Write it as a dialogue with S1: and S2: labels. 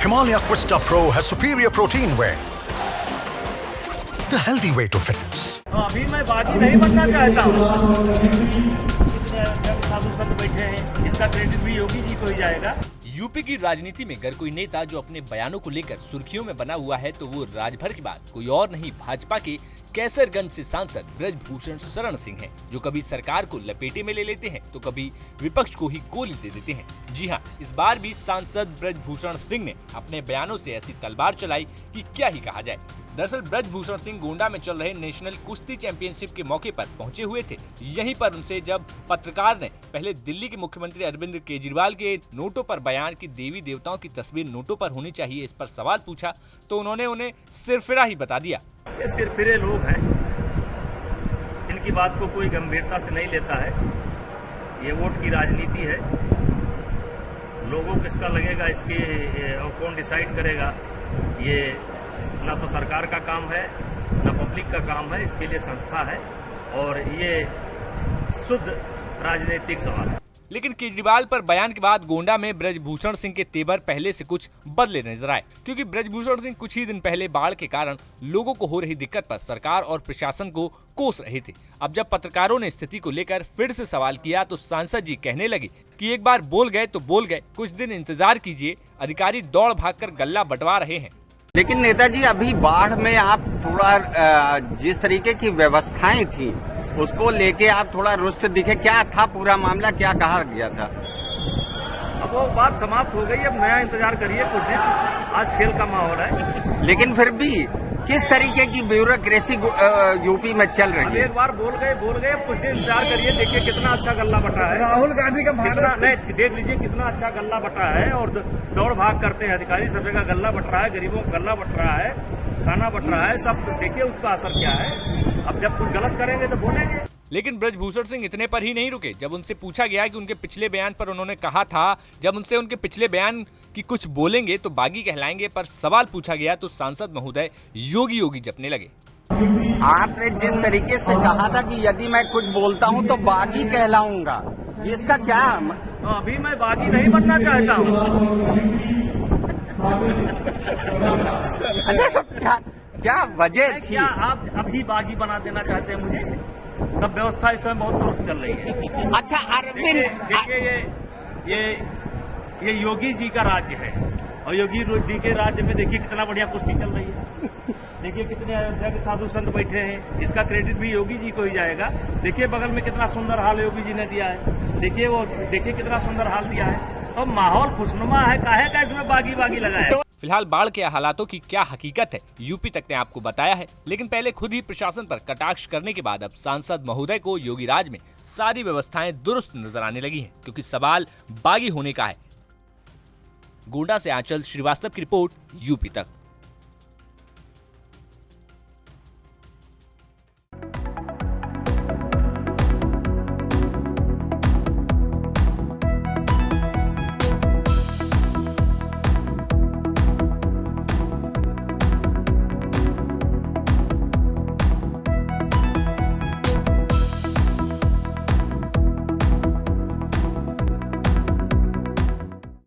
S1: Himalaya Quista Pro has superior protein whey. The healthy way to fitness.
S2: अभी मैं बागी नहीं बनना चाहता हूँ। साधु संत बैठे हैं, इसका क्रेडिट भी योगी जी को ही जाएगा।
S3: यूपी की राजनीति में अगर कोई नेता जो अपने बयानों को लेकर सुर्खियों में बना हुआ है तो वो राजभर की बात कोई और नहीं भाजपा के कैसरगंज से सांसद ब्रजभूषण शरण सिंह हैं, जो कभी सरकार को लपेटे में ले लेते हैं तो कभी विपक्ष को ही गोली दे देते हैं। जी हाँ, इस बार भी सांसद ब्रजभूषण सिंह ने अपने बयानों से ऐसी तलवार चलाई कि क्या ही कहा जाए। दरअसल ब्रजभूषण सिंह गोंडा में चल रहे नेशनल कुश्ती चैंपियनशिप के मौके पर पहुंचे हुए थे। यहीं पर उनसे जब पत्रकार ने पहले दिल्ली के मुख्यमंत्री अरविंद केजरीवाल के नोटों पर बयान की देवी देवताओं की तस्वीर नोटों पर होनी चाहिए, इस पर सवाल पूछा तो उन्होंने उन्हें सिरफिरा ही बता दिया।
S2: ये सिरफिरे लोग हैं, इनकी बात को कोई गंभीरता से नहीं लेता है। ये वोट की राजनीति है, लोगों को इसका लगेगा, इसके और कौन डिसाइड करेगा, ये ना तो सरकार का काम है ना पब्लिक का काम है, इसके लिए संस्था है और ये शुद्ध राजनीतिक सवाल है।
S3: लेकिन केजरीवाल पर बयान के बाद गोंडा में ब्रजभूषण सिंह के तेवर पहले से कुछ बदले नजर आए, क्योंकि ब्रजभूषण सिंह कुछ ही दिन पहले बाढ़ के कारण लोगों को हो रही दिक्कत पर सरकार और प्रशासन को कोस रहे थे। अब जब पत्रकारों ने स्थिति को लेकर फिर से सवाल किया तो सांसद जी कहने लगे कि एक बार बोल गए तो बोल गए, कुछ दिन इंतजार कीजिए, अधिकारी दौड़ भागकर गल्ला बंटवा रहे हैं।
S4: लेकिन नेताजी अभी बाढ़ में आप थोड़ा जिस तरीके की व्यवस्थाएं थी उसको लेके आप थोड़ा रुष्ट दिखे, क्या था पूरा मामला, क्या कहा गया था?
S2: अब वो बात समाप्त हो गई, अब नया इंतजार करिए कुछ दिन, आज खेल का माहौल है।
S4: लेकिन फिर भी किस तरीके की ब्यूरोक्रेसी यूपी में चल रही है?
S2: एक बार बोल गए, अब कुछ दिन इंतजार करिए, देखिए कितना अच्छा गल्ला बटा है।
S5: राहुल गांधी का भारत
S2: नहीं, देख लीजिए कितना अच्छा गल्ला बटा है और दौड़ भाग करते हैं अधिकारी, सब जगह गल्ला बट रहा है, गरीबों को गल्ला बट रहा है, खाना बट रहा है, सब देखिए उसका असर क्या है। अब जब कुछ गलत करेंगे तो बोलेंगे।
S3: लेकिन ब्रजभूषण सिंह इतने पर ही नहीं रुके। जब उनसे पूछा गया कि उनके पिछले बयान पर उन्होंने कहा था, जब उनसे उनके पिछले बयान की कुछ बोलेंगे तो बागी कहलाएंगे पर सवाल पूछा गया तो सांसद महोदय योगी योगी जपने लगे।
S4: आपने जिस तरीके से कहा था कि यदि मैं कुछ बोलता हूं तो बागी कहलाऊंगा, इसका क्या?
S2: अभी मैं बागी नहीं बनना चाहता हूँ।
S4: अच्छा, क्या वजह थी?
S2: क्या आप अभी बागी बना देना चाहते हैं मुझे? सब व्यवस्था इस समय बहुत दुरुस्त चल रही है।
S4: अच्छा अरविंद,
S2: देखिए ये योगी जी का राज्य है और योगी जी के राज्य में देखिए कितना बढ़िया कुश्ती चल रही है। देखिए कितने अयोध्या के साधु संत बैठे हैं, इसका क्रेडिट भी योगी जी को ही जाएगा। देखिए बगल में कितना सुंदर हाल योगी जी ने दिया है, देखिए कितना सुंदर हाल दिया है। तो माहौल खुशनुमा है, काहे का इसमें बागी बागी लगा है।
S3: फिलहाल बाढ़ के हालातों की क्या हकीकत है यूपी तक ने आपको बताया है, लेकिन पहले खुद ही प्रशासन पर कटाक्ष करने के बाद अब सांसद महोदय को योगी राज में सारी व्यवस्थाएं दुरुस्त नजर आने लगी हैं, क्योंकि सवाल बागी होने का है। गोंडा से आंचल श्रीवास्तव की रिपोर्ट, यूपी तक।